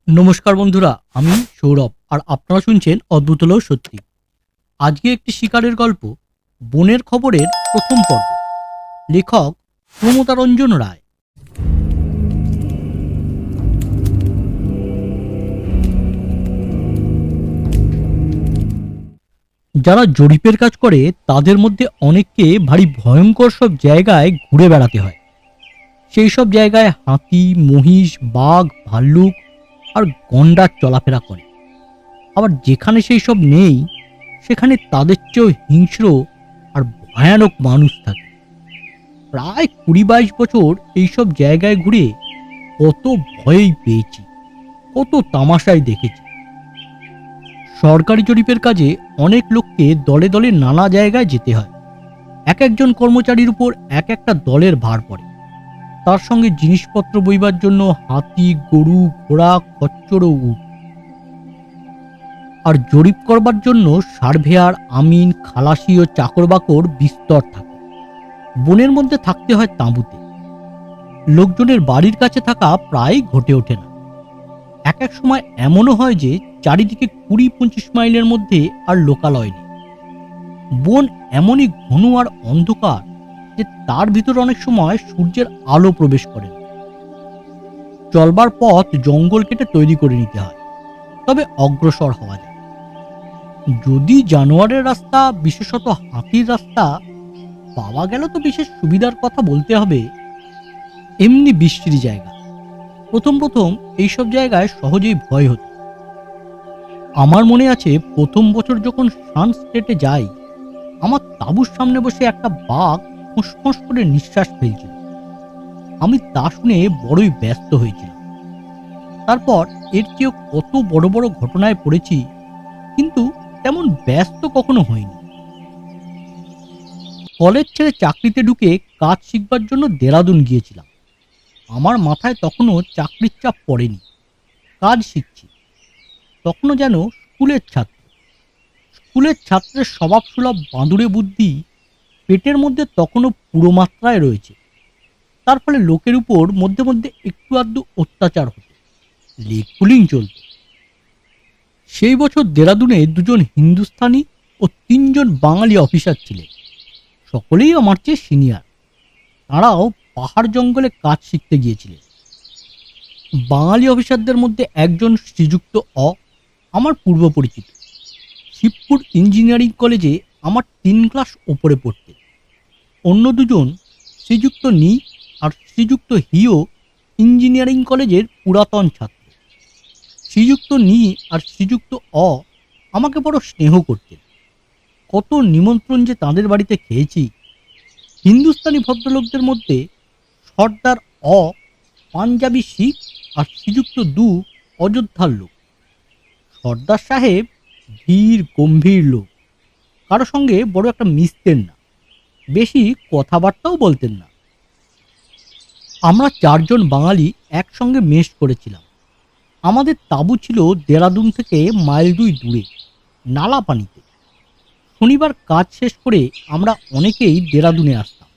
নমস্কার বন্ধুরা, আমি সৌরভ আর আপনারা শুনছেন অদ্ভুত হলেও সত্যি। আজকে একটি শিকারের গল্প, বনের খবরের প্রথম পর্ব। লেখক প্রমতারঞ্জন রায়। যারা জরিপের কাজ করে তাদের মধ্যে অনেককে ভারী ভয়ঙ্কর সব জায়গায় ঘুরে বেড়াতে হয়। সেই সব জায়গায় হাতি, মহিষ, বাঘ, ভাল্লুক আর গন্ডার চলাফেরা করে। আবার যেখানে সেই সব নেই সেখানে তাদের চেয়েও হিংস্র আর ভয়ানক মানুষ থাকে। প্রায় 20-22 বছর এইসব জায়গায় ঘুরে কত ভয়ই পেয়েছি, কত তামাশাই দেখেছি। সরকারি জরিপের কাজে অনেক লোককে দলে দলে নানা জায়গায় যেতে হয়। এক একজন কর্মচারীর উপর এক একটা দলের ভার পড়ে। তার সঙ্গে জিনিসপত্র বইবার জন্য হাতি, গরু, ঘোড়া, খচ্চর ও উট। আর জরিপ করবার জন্য সার্ভেয়ার, আমিন, খালাসি ও চাকর-বাকর বিস্তর থাকে। বনের মধ্যে থাকতে হয় তাঁবুতে। লোকজনের বাড়ির কাছে থাকা প্রায় ঘটে ওঠে না। এক এক সময় এমনও হয় যে চারিদিকে 20-25 মাইলের মধ্যে আর লোকালয় নেই। বন এমনই ঘন আর অন্ধকার যে তার ভিতর অনেক সময় সূর্যের আলো প্রবেশ করে না। চলবার পথ জঙ্গল কেটে তৈরি করে নিতে হয়, তবে অগ্রসর হওয়া যায়। যদি জানোয়ারের রাস্তা, বিশেষত হাতির রাস্তা পাওয়া গেল তো বিশেষ সুবিধার কথা বলতে হবে। এমনি বৃষ্টির জায়গা, প্রথম প্রথম এইসব জায়গায় সহজেই ভয় হতো। আমার মনে আছে প্রথম বছর যখন সান স্টেটে যাই, আমার তাঁবুর সামনে বসে একটা বাঘ ফোঁস করে নিঃশ্বাস ফেলছিল। আমি তা শুনে বড়ই ব্যস্ত হয়েছিলাম। তারপর এর চেয়েও কত বড় বড় ঘটনায় পড়েছি, কিন্তু তেমন ব্যস্ত কখনো হয়নি। কলেজ ছেড়ে চাকরিতে ঢুকে কাজ শিখবার জন্য দেরাদুন গিয়েছিলাম। আমার মাথায় তখনও চাকরির চাপ পড়েনি, কাজ শিখছি। তখনও যেন স্কুলের ছাত্র। স্কুলের ছাত্রের স্বভাবসুলভ বাঁদুড়ে বুদ্ধি পেটের মধ্যে তখনও পুরো মাত্রায় রয়েছে। তার ফলে লোকের উপর মধ্যে মধ্যে একটু আধটু অত্যাচার হতো, লেগ পুলিং চলত। সেই বছর দেরাদুনে 2জন হিন্দুস্তানি ও 3জন বাঙালি অফিসার ছিলেন। সকলেই আমার চেয়ে সিনিয়র। তাঁরাও পাহাড় জঙ্গলে কাজ শিখতে গিয়েছিলেন। বাঙালি অফিসারদের মধ্যে একজন শ্রীযুক্ত আমার পূর্ব পরিচিত। শিবপুর ইঞ্জিনিয়ারিং কলেজে আমার 3 ক্লাস ওপরে পড়তেন। অন্য 2জন শ্রীযুক্ত নি আর শ্রীযুক্ত হিও ইঞ্জিনিয়ারিং কলেজের পুরাতন ছাত্র। শ্রীযুক্ত নি আর শ্রীযুক্ত আমাকে বড় স্নেহ করতেন। কত নিমন্ত্রণ যে তাঁদের বাড়িতে খেয়েছি। হিন্দুস্তানি ভদ্রলোকদের মধ্যে সর্দার পাঞ্জাবি শিখ আর শ্রীযুক্ত অযোধ্যার লোক। সর্দার সাহেব ধীর গম্ভীর লোক, কারো সঙ্গে বড় একটা মিশতেন না, বেশি কথাবার্তাও বলতেন না। আমরা 4জন বাঙালি একসঙ্গে মেশ করেছিলাম। আমাদের তাঁবু ছিল দেরাদুন থেকে মাইল 2 দূরে, নালাপানিতে। শনিবার কাজ শেষ করে আমরা অনেকেই দেরাদুনে আসতাম।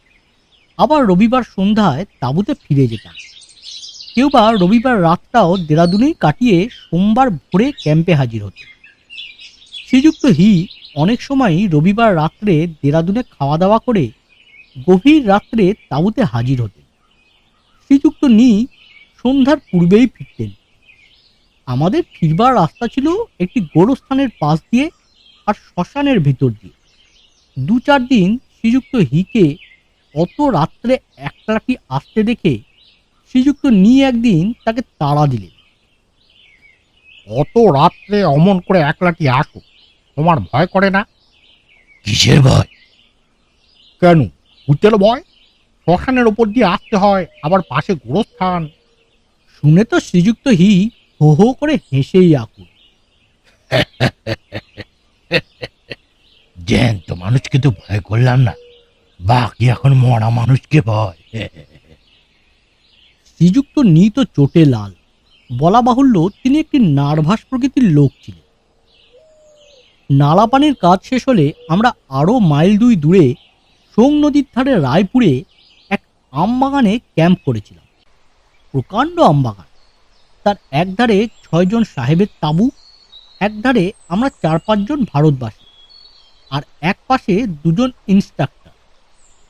আবার রবিবার সন্ধ্যায় তাঁবুতে ফিরে যেতাম। কেউ বা রবিবার রাতটাও দেরাদুনেই কাটিয়ে সোমবার ভোরে ক্যাম্পে হাজির হতো। শ্রীযুক্ত অনেক সময়ই রবিবার রাত্রে দেরাদুনে খাওয়া দাওয়া করে গভীর রাত্রে তাঁবুতে হাজির হতেন। শ্রীযুক্ত সন্ধ্যার পূর্বেই ফিরতেন। আমাদের ফিরবার রাস্তা ছিল একটি গোরস্থানের পাশ দিয়ে আর শ্মশানের ভিতর দিয়ে। 2-4 দিন শ্রীযুক্ত কে অত রাত্রে একলাটি আসতে দেখে শ্রীযুক্ত একদিন তাকে তাড়া দিলেন। অত রাত্রে অমন করে একলাটি আসো, তোমার ভয় করে না? কিসের ভয়? কেন, ভূতের ভয়? শ্মশানের ওপর দিয়ে আসতে হয়, আবার পাশে গোরস্থান। শুনে তো শ্রীযুক্ত হো হো করে হেসেই আকুল। জ্যান্ত মানুষকে তো ভয় করলাম না, বাকি এখন মরা মানুষকে ভয়। শ্রীযুক্ত তো চোটে লাল। বলা বাহুল্য তিনি একটি নার্ভাস প্রকৃতির লোক ছিলেন। নালাপানির কাজ শেষ হলে আমরা আরও মাইল 2 দূরে সোং নদীর ধারে রায়পুরে এক আমবাগানে ক্যাম্প করেছিলাম। প্রকাণ্ড আমবাগান। তার একধারে 6 জন সাহেবের তাঁবু, একধারে আমরা 4-5 জন ভারতবাসী, আর এক পাশে 2 জন ইন্সট্রাক্টর,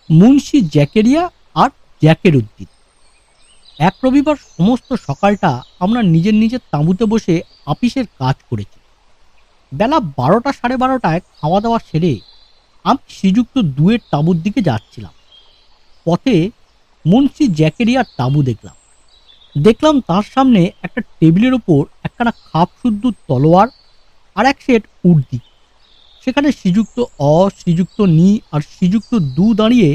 মুন্সি জ্যাকেরিয়া আর জ্যাকের উদ্দিন। এক রবিবার সমস্ত সকালটা আমরা নিজের নিজের তাঁবুতে বসে আপিসের কাজ করেছি। বেলা 12টা 12:30টায় খাওয়া দাওয়া সেরে আমি শ্রীযুক্ত 2-এর তাঁবুর দিকে যাচ্ছিলাম। পথে মুন্সি জ্যাকেরিয়ার তাঁবু দেখলাম তার সামনে একটা টেবিলের ওপর একখানা খাপ শুদ্ধ তলোয়ার আর এক সেট উর্দি। সেখানে শ্রীযুক্ত শ্রীযুক্ত নি আর শ্রীযুক্ত 2 দাঁড়িয়ে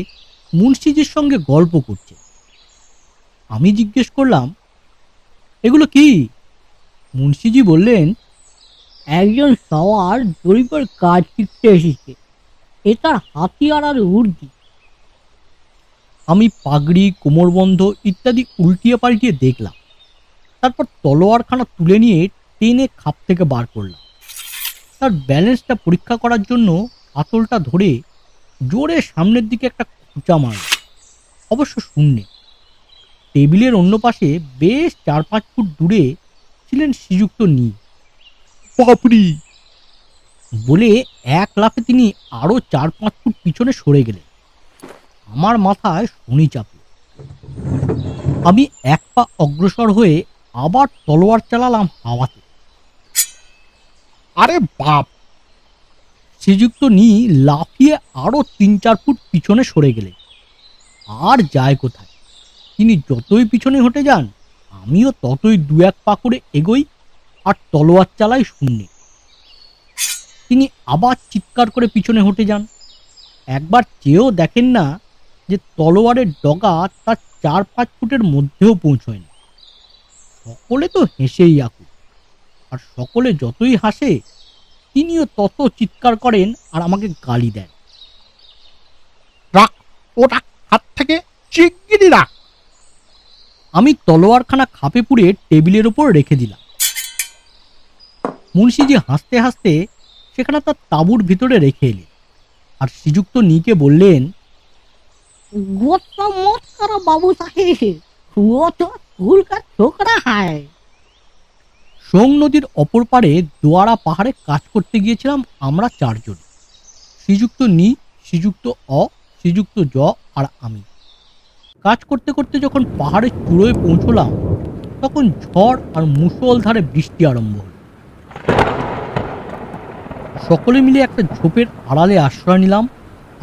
মুন্সিজির সঙ্গে গল্প করছে। আমি জিজ্ঞেস করলাম, এগুলো কি? মুন্সিজি বললেন, একজন সওয়ার জরিপের কাজ শিখতে এসেছে, এ তার হাতিয়ার আর উর্দি। আমি পাগড়ি, কোমরবন্ধ ইত্যাদি উল্টিয়ে পাল্টিয়ে দেখলাম। তারপর তলোয়ারখানা তুলে নিয়ে টেনে খাপ থেকে বার করলাম। তার ব্যালেন্সটা পরীক্ষা করার জন্য হাতলটা ধরে জোরে সামনের দিকে একটা খুঁচা মারল, অবশ্য শূন্যে। টেবিলের অন্য পাশে বেশ 4-5 ফুট দূরে ছিলেন শ্রীযুক্ত নি। বাপরি! বলে এক লাফে তিনি আরো 4-5 ফুট পিছনে সরে গেলেন। আমার মাথায় শনি চাপল। আমি এক পা অগ্রসর হয়ে আবার তলোয়ার চালালাম হাওয়াতে। আরে বাপ! শ্রীযুক্ত নি লাফিয়ে আরো 3-4 ফুট পিছনে সরে গেলেন। আর যায় কোথায়? তিনি যতই পিছনে হটে যান, আমিও ততই 2-1 পা করে এগোই আর তলোয়ার চালাই শূন্যে। তিনি আবার চিৎকার করে পিছনে হটে যান। একবার চেয়েও দেখেন না যে তলোয়ারের ডগা তার 4-5 ফুটের মধ্যেও পৌঁছয় না। সকলে তো হেসেই আকুল, আর সকলে যতই হাসে তিনিও তত চিৎকার করেন আর আমাকে গালি দেন। রাখ ওটা হাত থেকে, শিগগিরই রাখ। আমি তলোয়ারখানা খাপে পুড়ে টেবিলের ওপর রেখে দিলাম। মুন্সিজি হাসতে হাসতে সেখানে তার তাঁবুর ভিতরে রেখে এলেন, আর শ্রীযুক্ত নিকে বললেন, गुस्सा मत करो बाबू साहेब, वो तो स्कूल का छोकरा है। সোং নদীর অপর পারে দোয়ারা পাহাড়ে কাজ করতে গিয়েছিলাম আমরা 4 জন, শ্রীযুক্ত নি, শ্রীযুক্ত শ্রীযুক্ত জ আর আমি। কাজ করতে করতে যখন পাহাড়ের চূড়োয় পৌঁছলাম, তখন ঝড় আর মুষলধারে বৃষ্টি আরম্ভ হল। সকলে মিলে একটা ঝোপের আড়ালে আশ্রয় নিলাম,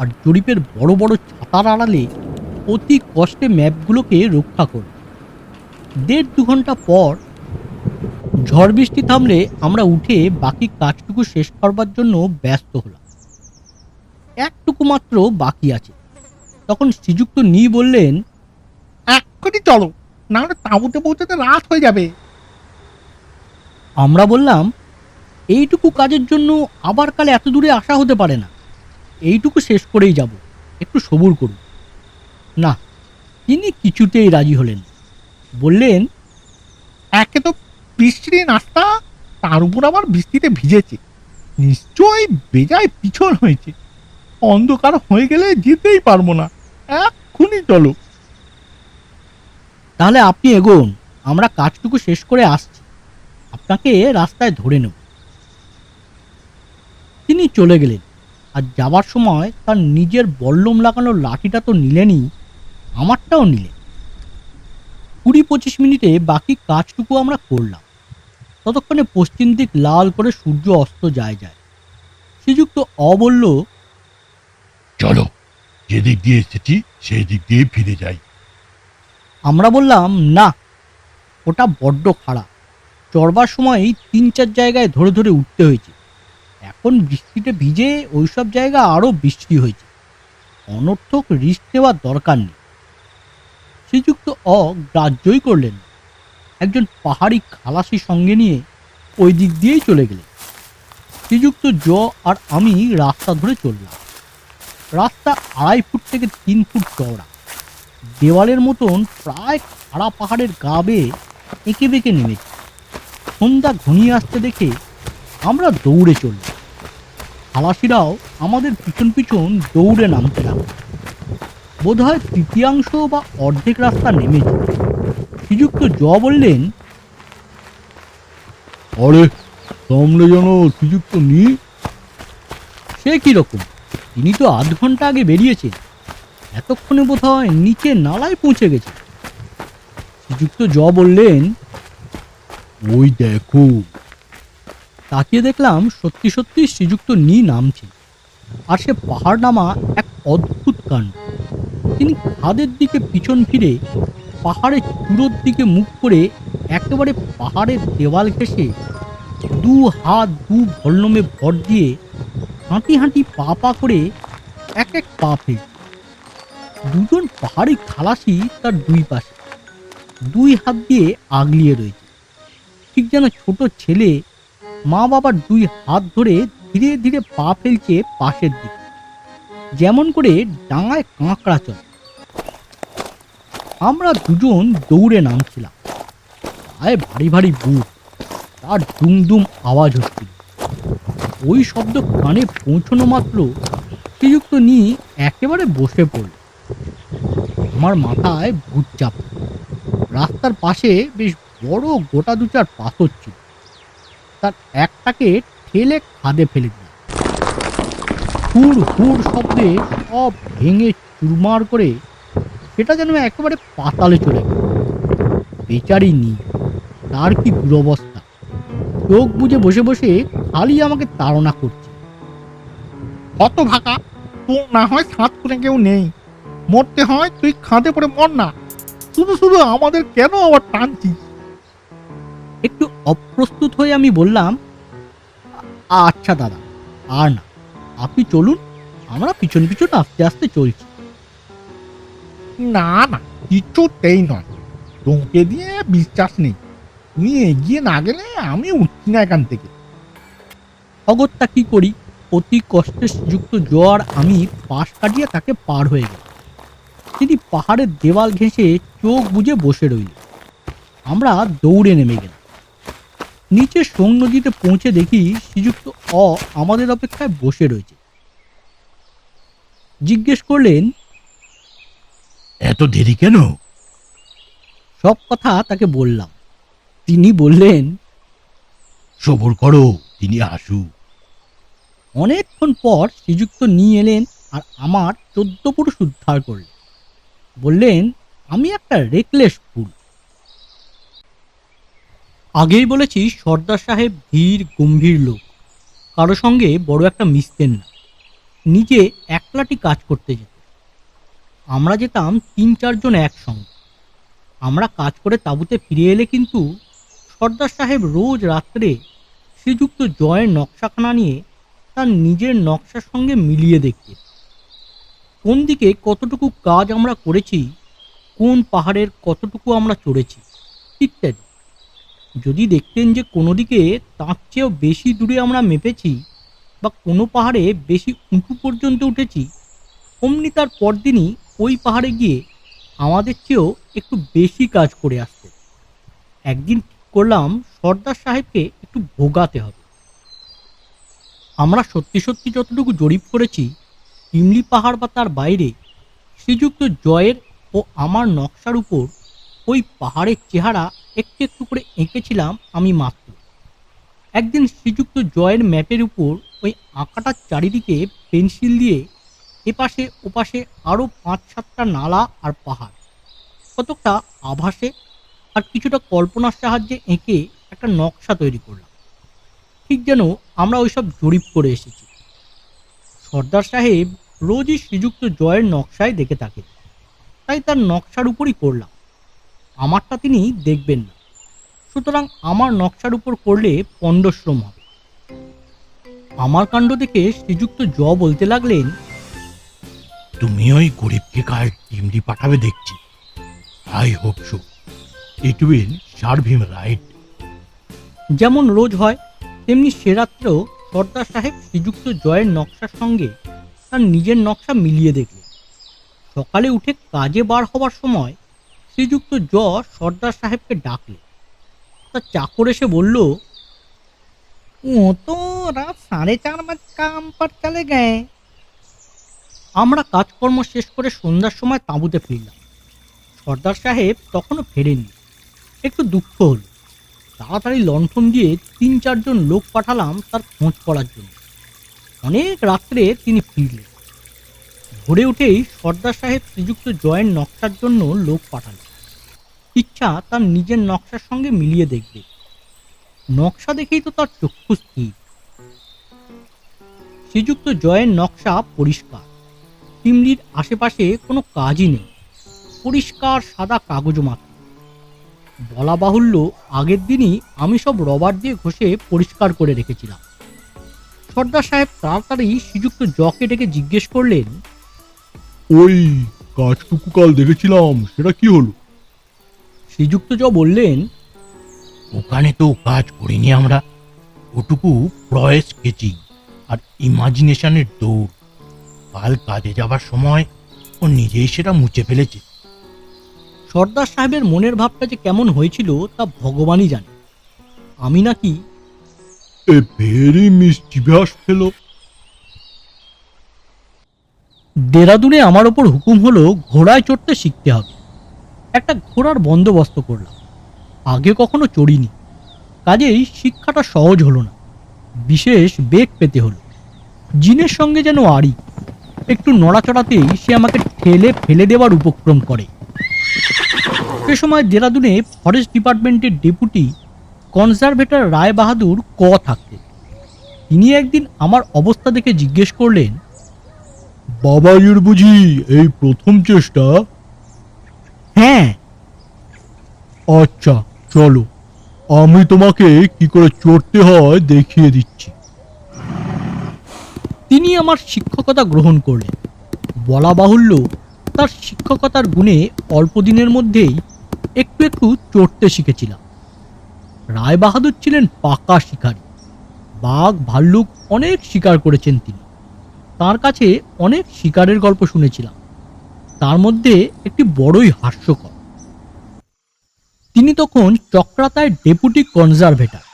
আর জরিপের বড় বড় ছাতার আড়ালে অতি কষ্টে ম্যাপগুলোকে রক্ষা করল। 1.5-2 ঘন্টা পর ঝড় বৃষ্টি থামলে আমরা উঠে বাকি কাজটুকু শেষ করবার জন্য ব্যস্ত হলাম। একটুকু মাত্র বাকি আছে। তখন শ্রীযুক্ত নি বললেন, এক্ষুনি চলো, না হলে তাঁবুতে পৌঁছাতে রাত হয়ে যাবে। আমরা বললাম, এইটুকু কাজের জন্য আবার কাল এত দূরে আসা হতে পারে না, এইটুকু শেষ করেই যাব, একটু সবুর করুন। না, তিনি কিছুতেই রাজি হলেন। বললেন, একে তো বৃষ্টির নাস্তা, তার উপর আবার বৃষ্টিতে ভিজেছে, নিশ্চয়ই বেজায় পিছল হয়েছে। অন্ধকার হয়ে গেলে যেতেই পারবো না, এক্ষুনি চলো। তাহলে আপনি এগোন, আমরা কাজটুকু শেষ করে আসছি, আপনাকে রাস্তায় ধরে নেব। তিনি চলে গেলেন, আর যাবার সময় তার নিজের বল্লম লাগানো লাঠিটা তো নিলেনই, আমারটাও নিলেন। 20-25 মিনিটে বাকি কাজটুকু আমরা করলাম। ততক্ষণে পশ্চিম দিক লাল করে সূর্য অস্ত যায়। শ্রীযুক্ত বলল, চলো, যেদিক দিয়ে এসেছি সেই দিক দিয়ে ফিরে যাই। আমরা বললাম, না, ওটা বড্ড খাড়া, চড়বার সময় 3-4 জায়গায় ধরে ধরে উঠতে হয়েছে। এখন বৃষ্টিতে ভিজে ওইসব জায়গা আরও বৃষ্টি হয়েছে, অনর্থক রিস্ক নেওয়ার দরকার নেই। শ্রীযুক্ত গ্রাহ্যই করলেন। একজন পাহাড়ি খালাসি সঙ্গে নিয়ে ওই দিক দিয়েই চলে গেলেন। শ্রীযুক্ত আর আমি রাস্তা ধরে চললাম। রাস্তা 2.5 ফুট থেকে 3 ফুট চওড়া, দেওয়ালের মতন প্রায় খাড়া পাহাড়ের গা বেয়ে এঁকে বেঁকে নেমেছে। সন্ধ্যা ঘনিয়ে আসতে দেখে আমরা দৌড়ে চললাম। খালাসিরাও আমাদের পিছন পিছন দৌড়ে নামতে লাগলো। বোধহয় 1/3 বা অর্ধেক রাস্তা নেমেছে। শ্রীযুক্ত বললেন, আরে সামনে যেন শ্রীযুক্ত নি। সে কিরকম? তিনি তো আধ ঘন্টা আগে বেরিয়েছেন, এতক্ষণে বোধহয় নিচে নালায় পৌঁছে গেছে। শ্রীযুক্ত বললেন। ওই দেখো। তাকিয়ে দেখলাম সত্যি সত্যি শ্রীযুক্ত নামছে, আর সে পাহাড় নামা এক অদ্ভুত কাণ্ড। তিনি খাদের দিকে পিছন ফিরে পাহাড়ের চূড়োর দিকে মুখ করে একেবারে পাহাড়ের দেওয়াল ঘেঁষে দু হাত দু ভল্লমে ভর দিয়ে হাঁটি হাঁটি পা পা করে এক এক পা ফেলছে। দুজন পাহাড়ি খালাসি তার দুই পাশে দুই হাত দিয়ে আগলিয়ে রয়েছে, ঠিক যেন ছোট ছেলে মা বাবার দুই হাত ধরে ধীরে ধীরে পা ফেলছে পাশের দিকে, যেমন করে ডাঙায় কাঁকড়া চলে। আমরা দুজন দৌড়ে নামছিলাম, গায়ে ভারী ভারী বুট, তার দুমদুম আওয়াজ হচ্ছিল। ওই শব্দ কানে পৌঁছানো মাত্র শ্রীযুক্ত একেবারে বসে পড়ল। আমার মাথায় ভূত চাপ। রাস্তার পাশে বেশ বড় গোটা দু চার পাথর ছিল, তার একটাকে ঠেলে খাদে ফেলে দিল। হুড় হুড় শব্দে সব ভেঙে চুরমার করে সেটা যেন একেবারে পাতালে চলে গেল। বেচারি তার কি দুরবস্থা, চোখ বুজে বসে বসে খালি আমাকে তাড়না করছে। কত ভাকা, তোর না হয় ছাদ করে কেউ নেই, মরতে হয় তুই খাদে পড়ে মর না, শুধু শুধু আমাদের কেন আবার টানছিস? একটু অপ্রস্তুত হয়ে আমি বললাম, আচ্ছা দাদা, আর না, আপনি চলুন, আমরা পিছন পিছন আস্তে আস্তে চলছি। না না, কিছুতেই নয়, তোকে দিয়ে বিশ্বাস নেই, তুই এগিয়ে না গেলে আমি উঠছি না এখান থেকে। অগত্যা কি করি, অতি কষ্টে যুক্ত জ্বর আমি পাশ কাটিয়ে তাকে পার হয়ে গেল। তিনি পাহাড়ের দেওয়াল ঘেঁষে চোখ বুজে বসে রইল। আমরা দৌড়ে নেমে গেলাম। নিচে সোং নদীতে পৌঁছে দেখি শ্রীযুক্ত আমাদের অপেক্ষায় বসে রয়েছে। জিজ্ঞেস করলেন, এত দেরি কেন? সব কথা তাকে বললাম। তিনি বললেন, সবর করো, তিনি আসুক। অনেকক্ষণ পর শ্রীযুক্ত এলেন আর আমার 14 পুরুষ উদ্ধার করলেন। বললেন, আমি একটা রেকলেস ফুল। আগেই বলেছি সর্দার সাহেব ধীর গম্ভীর লোক, কারো সঙ্গে বড় একটা মিশতেন না, নিজে একলাটি কাজ করতে যেত। আমরা যেতাম 3-4 জন একসঙ্গে। আমরা কাজ করে তাঁবুতে ফিরে এলে কিন্তু সর্দার সাহেব রোজ রাত্রে শ্রীযুক্ত জয়ের নকশাখানা নিয়ে তার নিজের নকশার সঙ্গে মিলিয়ে দেখতেন। কোন দিকে কতটুকু কাজ আমরা করেছি, কোন পাহাড়ের কতটুকু আমরা চড়েছি ইত্যাদি। যদি দেখতেন যে কোনো দিকে তার চেয়েও বেশি দূরে আমরা মেপেছি বা কোনো পাহাড়ে বেশি উঁচু পর্যন্ত উঠেছি, অমনি তার পরদিনই ওই পাহাড়ে গিয়ে আমাদের চেয়েও একটু বেশি কাজ করে আসতে। একদিন ঠিক করলাম সর্দার সাহেবকে একটু ভোগাতে হবে। আমরা সত্যি সত্যি যতটুকু জরিপ করেছি, ইমলি পাহাড় বা তার বাইরে শ্রীযুক্ত জয়ের ও আমার নকশার উপর ওই পাহাড়ের চেহারা একটু একটু করে এঁকেছিলাম আমি মাত্র। একদিন শ্রীযুক্ত জয়ের ম্যাপের উপর ওই আঁকাটার চারিদিকে পেন্সিল দিয়ে এপাশে ওপাশে আরও 5-7টা নালা আর পাহাড়, কতকটা আভাসে আর কিছুটা কল্পনার সাহায্যে এঁকে একটা নকশা তৈরি করলাম, ঠিক যেন আমরা ওইসব জরিপ করে এসেছি। সর্দার সাহেব রোজই শ্রীযুক্ত জয়ের নকশায় দেখে থাকেন, তাই তার নকশার উপরই করলাম। আমারটা তিনি দেখবেন না, সুতরাং আমার নকশার উপর করলে পণ্ডশ্রম হবে। আমার কাণ্ড দেখে শ্রীযুক্ত বলতে লাগলেন, তুমি ওই গরিবকে কাল টিমটি পাঠাবে দেখছি। I hope so, it will serve him right. যেমন রোজ হয় তেমনি সে রাত্রেও সর্দার সাহেব শ্রীযুক্ত জয়ের নকশার সঙ্গে তার নিজের নকশা মিলিয়ে দেখলেন। সকালে উঠে কাজে বার হবার সময় শ্রীযুক্ত সর্দার সাহেবকে ডাকলেন। তার চাকর এসে বলল, ও তো রাত 4:30 बजे काम पर चले गए। আমরা কাজকর্ম শেষ করে সন্ধ্যার সময় তাঁবুতে ফিরলাম। সর্দার সাহেব তখনও ফেরেননি। একটু দুঃখ হলো, তাড়াতাড়ি লণ্ঠন দিয়ে 3-4 জন লোক পাঠালাম তার খোঁজ করার জন্য। অনেক রাত্রে তিনি ফিরলেন। ভোরে উঠেই সর্দার সাহেব শ্রীযুক্ত জয়ের নকশার জন্য লোক পাঠালেন। ইচ্ছা তার নিজের নকশার সঙ্গে মিলিয়ে দেখবে। নকশা দেখেই তো তার চক্ষু স্থির। শ্রীযুক্ত জয়ের নকশা পরিষ্কার, টিমলির আশেপাশে কোনো কাজই নেই, পরিষ্কার সাদা কাগজ মাত্র। বলা বাহুল্য, আগের দিনই আমি সব রবার দিয়ে ঘষে পরিষ্কার করে রেখেছিলাম। সর্দার সাহেব তাড়াতাড়ি শ্রীযুক্ত জকে ডেকে জিজ্ঞেস করলেন, ওই কাজটুকু কাল দেখেছিলাম, সেটা কি হলো? শ্রীযুক্ত জ বললেন, ওখানে তো কাজ করিনি আমরা, ওটুকু প্রয় স্কেচিং আর ইমাজিনেশনের দৌড়। কাল কাজে যাবার সময় ও নিজেই সেটা মুছে ফেলেছে। সর্দার সাহেবের মনের ভাবটা যে কেমন হয়েছিল তা ভগবানই জানে। আমি নাকি এ ভেরি মিসচিভিয়াস ফেলো। দেরাদুনে আমার ওপর হুকুম হলো ঘোড়ায় চড়তে শিখতে হবে। একটা ঘোড়ার বন্দোবস্ত করলাম। আগে কখনো চড়িনি, কাজেই শিক্ষাটা সহজ হলো না। বিশেষ বেগ পেতে হলো। জিনের সঙ্গে যেন আড়ি, একটু নড়াচড়াতেই সে আমাকে ঠেলে ফেলে দেওয়ার উপক্রম করে। সে সময় দেরাদুনে ফরেস্ট ডিপার্টমেন্টের ডেপুটি কনজারভেটর রায় বাহাদুর ক থাকতেন। তিনি একদিন আমার অবস্থা দেখে জিজ্ঞেস করলেন, বাবাজির বুঝি এই প্রথম চেষ্টা? হ্যাঁ। আচ্ছা চলো, আমি তোমাকে কি করে চড়তে হয় দেখিয়ে দিচ্ছি। তিনি আমার শিক্ষকতা গ্রহণ করলেন। বলা বাহুল্য, তার শিক্ষকতার গুণে অল্প দিনের মধ্যেই একটু একটু চড়তে শিখেছিলাম। রায় বাহাদুর ছিলেন পাকা শিকারী। বাঘ ভাল্লুক অনেক শিকার করেছেন তিনি। তার কাছে অনেক শিকারের গল্প শুনেছিলাম, তার মধ্যে একটি বড়ই হাস্যকর। তিনি তখন চক্রাতায় ডেপুটি কনজারভেটর।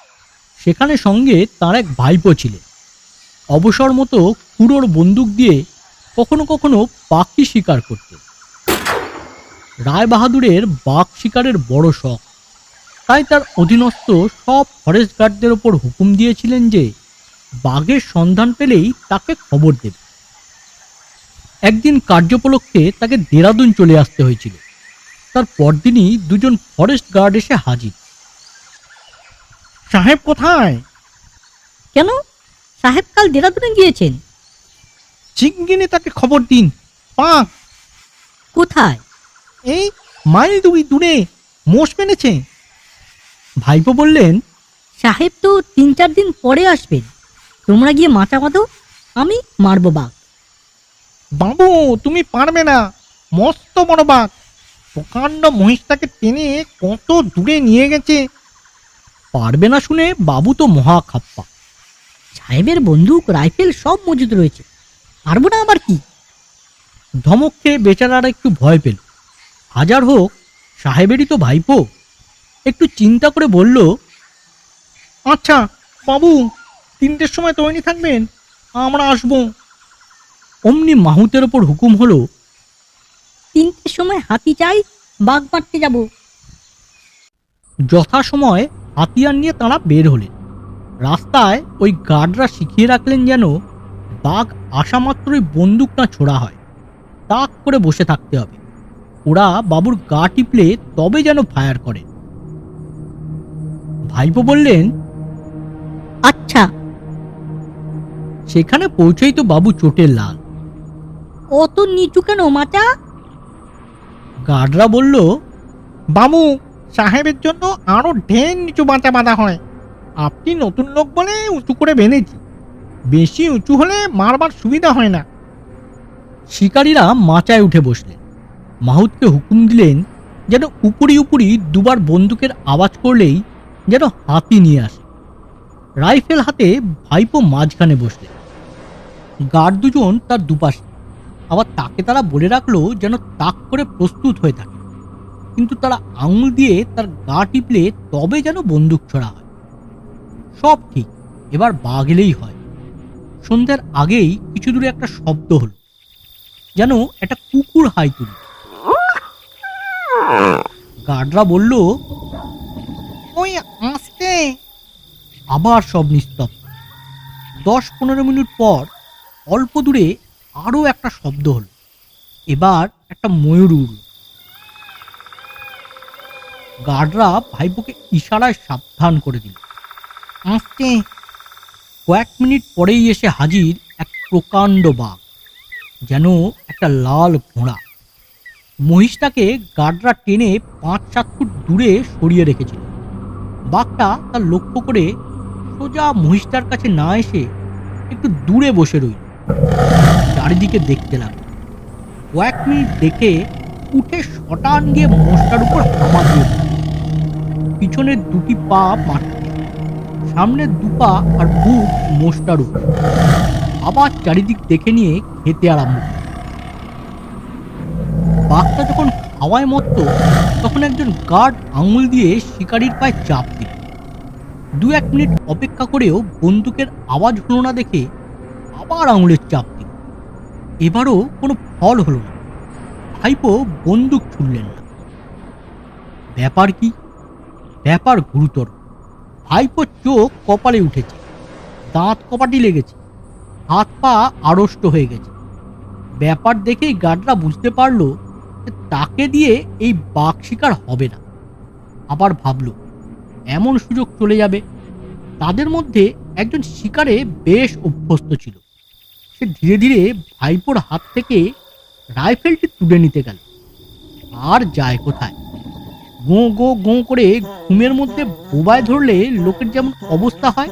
সেখানে সঙ্গে তার এক ভাইপো ছিলেন। অবসর মতো কুড়োর বন্দুক দিয়ে কখনো কখনো পাখি শিকার করতেন। রায় বাহাদুরের বাঘ শিকারের বড় শখ, তাই তার অধীনস্থ সব ফরেস্ট গার্ডদের ওপর হুকুম দিয়েছিলেন যে বাঘের সন্ধান পেলেই তাকে খবর দেবে। একদিন কার্যোপলক্ষে তাকে দেরাদুন চলে আসতে হয়েছিল। তার পরদিনই 2 জন ফরেস্ট গার্ড এসে হাজির। সাহেব কোথায়? কেন, সাহেব কাল দেরাদুনে গিয়েছেন? শিগগিরই তাকে খবর দিন। পাক কোথায়? এই মাইল 2 দূরে মোষ মেনেছে। ভাইপো বললেন, সাহেব তো 3-4 দিন পরে আসবেন। তোমরা গিয়ে মাচা বাঁধো, আমি মারবো বাঘ। বাবু, তুমি পারবে না, মস্ত বড় বাঘ। প্রকাণ্ড মহিষটাকে টেনে কত দূরে নিয়ে গেছে। পারবে না শুনে বাবু তো মহা খাপ্পা। সাহেবের বন্দুক রাইফেল সব মজুদ রয়েছে, পারবো না আবার কি? ধমক খেয়ে বেচারারা একটু ভয় পেল। হাজার হোক সাহেবেরই তো ভাইপো। একটু চিন্তা করে বলল, আচ্ছা বাবু, 3টের সময় তৈরি থাকবেন, আমরা আসবো। অমনি মাহুতের ওপর হুকুম হলো, 3টের সময় হাতি চাই, বাঘ মারতে যাব। যথাসময়ে হাতিয়ার নিয়ে তাঁরা বের হলেন। রাস্তায় ওই গার্ডরা শিখিয়ে রাখলেন যেন বাঘ আসা মাত্রই বন্দুক না ছোড়া হয়, তাক করে বসে থাকতে হবে। ওরা বাবুর গা টিপলে তবে যেন ফায়ার করে। ভাইপো বললেন, আচ্ছা। সেখানে পৌঁছেই তো বাবু চোটের লাল। অত নিচু কেন মাচা? গার্ডরা বলল, বাবু, সাহেবের জন্য আরো ঢের নিচু বাঁচা বাঁধা হয়। আপনি নতুন লোক বলে উঁচু করে বেঁধেছি। বেশি উঁচু হলে মারবার সুবিধা হয় না। শিকারীরা মাচায় উঠে বসলেন। মাহুতকে হুকুম দিলেন যেন উপরি উপরি 2বার বন্দুকের আওয়াজ করলেই যেন হাতি নিয়ে আসে। রাইফেল হাতে ভাইপো মাঝখানে বসলেন। গার্ড 2জন তার দুপাশে। আবার তাকে তারা বলে রাখলো যেন তাক করে প্রস্তুত হয়ে থাকে, কিন্তু তারা আঙুল দিয়ে তার গা টিপলে তবে যেন বন্দুক ছোড়া হয়। সব ঠিক, এবার বাঘ এলেই হয়। সন্ধ্যার আগেই কিছু দূরে একটা শব্দ হলো, যেন একটা কুকুর হাই তুলল। গার্ডরা বলল, ওই আস্তে আবার সব নিস্তব্ধ। 10-15 মিনিট পর অল্প দূরে আরও একটা শব্দ হলো। এবার একটা ময়ূর উড়ল। গার্ডরা ভাইপোকে ইশারায় সাবধান করে দিল। আসছে। কয়েক মিনিট পরেই এসে হাজির এক প্রকাণ্ড বাঘ, যেন একটা লাল ঘোড়া। মহিষটাকে গার্ডরা টেনে 5-7 ফুট দূরে সরিয়ে রেখেছিল। বাঘটা তার লক্ষ্য করে সোজা মহিষটার কাছে না এসে একটু দূরে বসে রইল, চারিদিকে দেখতে লাগলো। কয়েক মিনিট দেখে উঠে শটান গিয়ে মোষটার উপর হামা দিয়ে দিল। পিছনের 2টি পা মাটিতে, সামনের 2 পা আর বুক মোষটার উপর। আবার চারিদিক দেখে নিয়ে খেতে আরম্ভ করল। বাঘটা যখন হাওয়ায় মত্ত, তখন একজন গার্ড আঙুল দিয়ে শিকারির পায়ে চাপ দিল। 2-1 মিনিট অপেক্ষা করেও বন্দুকের আওয়াজ হলো না দেখে আবার আঙুলের চাপ দিল। এবারও কোনো ফল হলো না। ভাইপো বন্দুক ছুড়লেন না। ব্যাপার কি? ব্যাপার গুরুতর। ভাইপোর চোখ কপালে উঠেছে, দাঁত কপাটি লেগেছে, হাত পা আড়ষ্ট হয়ে গেছে। ব্যাপার দেখেই গার্ডরা বুঝতে পারলো যে তাকে দিয়ে এই বাঘ শিকার হবে না। আবার ভাবলো এমন সুযোগ চলে যাবে। তাদের মধ্যে একজন শিকারে বেশ অভ্যস্ত ছিল। সে ধীরে ধীরে ভাইপোর হাত থেকে রাইফেলটি তুলে নিতে গেল। আর যায় কোথায়? গোঁ গোঁ গোঁ করে ঘুমের মধ্যে বোবায় ধরলে লোকের যেমন অবস্থা হয়,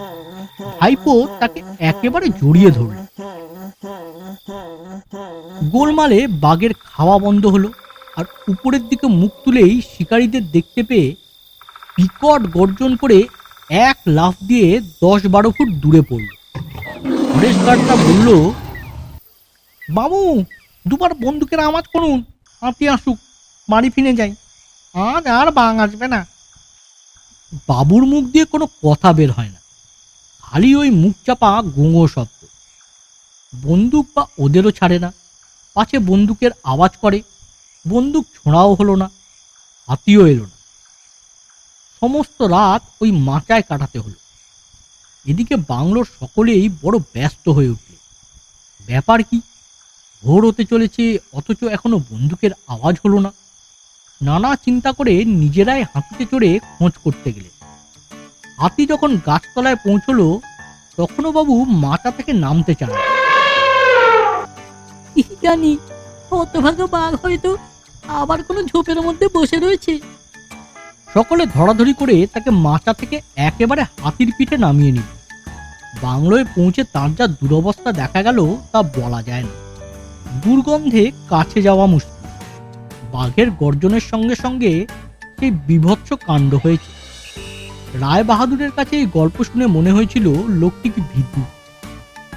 ভাইপো তাকে একেবারে জড়িয়ে ধরল। গোলমালে বাঘের খাওয়া বন্ধ হলো, আর উপরের দিকে মুখ তুলেই শিকারীদের দেখতে পেয়ে বিকট গর্জন করে এক লাফ দিয়ে 10-12 ফুট দূরে পড়ল। ফরেস্ট গার্ডটা বলল, বাবু, 2বার বন্দুকের আওয়াজ করুন, আপনি আসুক, বাড়ি ফিরে যাই, আজ আর বাঘ আসবে না। বাবুর মুখ দিয়ে কোনো কথা বের হয় না, খালি ওই মুখ চাপা গোঙো শব্দ। বন্দুক বা ওদেরও ছাড়ে না, পাছে বন্দুকের আওয়াজ করে। বন্দুক ছোঁড়াও হলো না, হাতিও এলো না। সমস্ত রাত ওই মাচায় কাটাতে হলো। এদিকে বাংলোর সকলেই বড় ব্যস্ত হয়ে উঠল। ব্যাপার কি? ভোর হতে চলেছে, অথচ এখনো বন্দুকের আওয়াজ হলো না। নানা চিন্তা করে নিজেরাই হাতিতে চড়ে খোঁজ করতে গেলেন। হাতি যখন গাছতলায় পৌঁছলো, তখনও বাবু মাথা থেকে নামতে চান না। কি জানি, হতভাগা বাঘ হয়তো আবার কোনো ঝোপের মধ্যে বসে রয়েছে। সকলে ধরাধরি করে তাকে মাচা থেকে একেবারে হাতির পিঠে নামিয়ে নিল। বাংলোয় পৌঁছে তার যা দুরবস্থা দেখা গেল তা বলা যায় না। দুর্গন্ধে কাছে যাওয়া মুশকিল। বাঘের গর্জনের সঙ্গে সঙ্গে সেই বিভৎস কাণ্ড হয়েছে। রায় বাহাদুরের কাছে এই গল্প শুনে মনে হয়েছিল লোকটি কি ভীতু,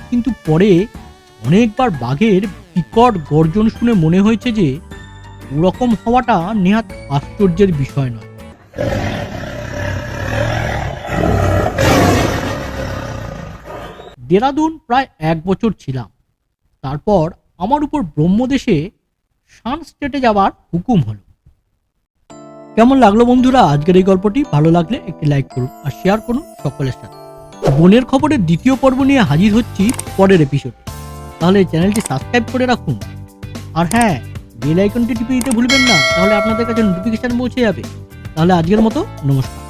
কিন্তু পরে অনেকবার বাঘের বিকট গর্জন শুনে মনে হয়েছে যে ওরকম হওয়াটা নেহাত আশ্চর্যের বিষয় নয়। দেরাদুন প্রায় 1 বছর ছিলাম। তারপর আমার উপর ব্রহ্মদেশে শান স্টেটে যাওয়ার হুকুম হলো। কেমন লাগলো বন্ধুরা আজকের এই গল্পটি? ভালো লাগলে একটি লাইক করুন আর শেয়ার করুন সকলের সাথে। বনের খবরের 2য় পর্ব নিয়ে হাজির হচ্ছি পরের এপিসোডে। তাহলে চ্যানেলটি সাবস্ক্রাইব করে রাখুন, আর হ্যাঁ, বেল আইকনটি টিপে দিতে ভুলবেন না, তাহলে আপনাদের কাছে নোটিফিকেশন পৌঁছে যাবে। তাহলে আজকের মতো নমস্কার।